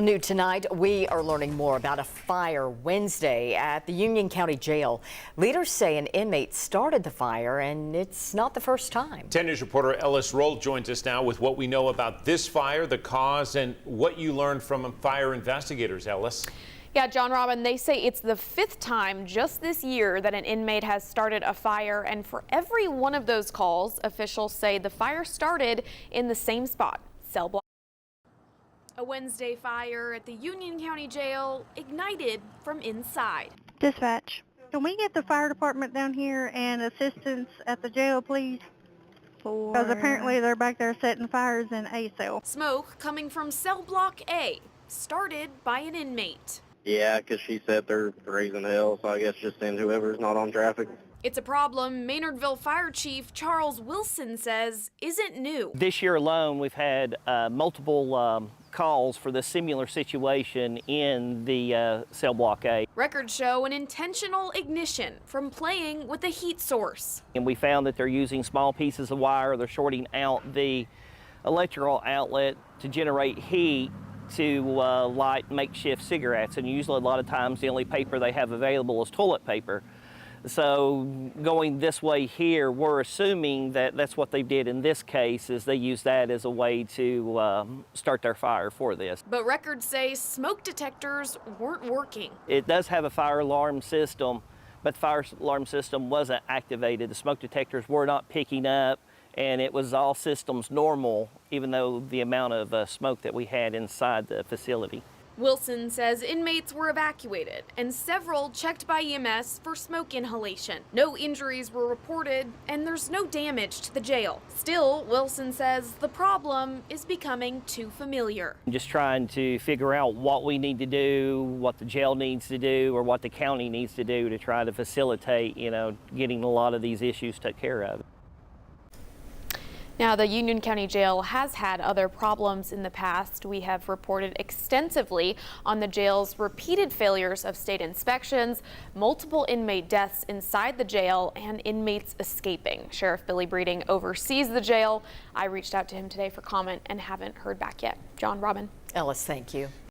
New tonight, we are learning more about a fire Wednesday at the Union County Jail. Leaders say an inmate started the fire, and it's not the first time. 10 News reporter Ellis Roll joins us now with what we know about this fire, the cause, and what you learned from fire investigators. Ellis. Yeah, John Robin, they say it's the 5th time just this year that an inmate has started a fire, and for every one of those calls, officials say the fire started in the same spot, cell block. A Wednesday fire at the Union County Jail ignited from inside. Dispatch, can we get the fire department down here and assistance at the jail, please? Because apparently they're back there setting fires in A cell. Smoke coming from cell block A, started by an inmate. Yeah, because she said they're raising hell, so I guess just send whoever's not on traffic. It's a problem Maynardville Fire Chief Charles Wilson says isn't new. This year alone, we've had multiple calls for the similar situation in the cell block A. Records show an intentional ignition from playing with a heat source. And we found that they're using small pieces of wire. They're shorting out the electrical outlet to generate heat to light makeshift cigarettes. And usually a lot of times the only paper they have available is toilet paper. So going this way here, we're assuming that that's what they did in this case, is they used that as a way to start their fire for this. But records say smoke detectors weren't working. It does have a fire alarm system, but the fire alarm system wasn't activated. The smoke detectors were not picking up, and it was all systems normal, even though the amount of smoke that we had inside the facility. Wilson says inmates were evacuated and several checked by EMS for smoke inhalation. No injuries were reported and there's no damage to the jail. Still, Wilson says the problem is becoming too familiar. Just trying to figure out what we need to do, what the jail needs to do, or what the county needs to do to try to facilitate, getting a lot of these issues taken care of. Now, the Union County Jail has had other problems in the past. We have reported extensively on the jail's repeated failures of state inspections, multiple inmate deaths inside the jail, and inmates escaping. Sheriff Billy Breeding oversees the jail. I reached out to him today for comment and haven't heard back yet. John, Robin. Ellis, thank you.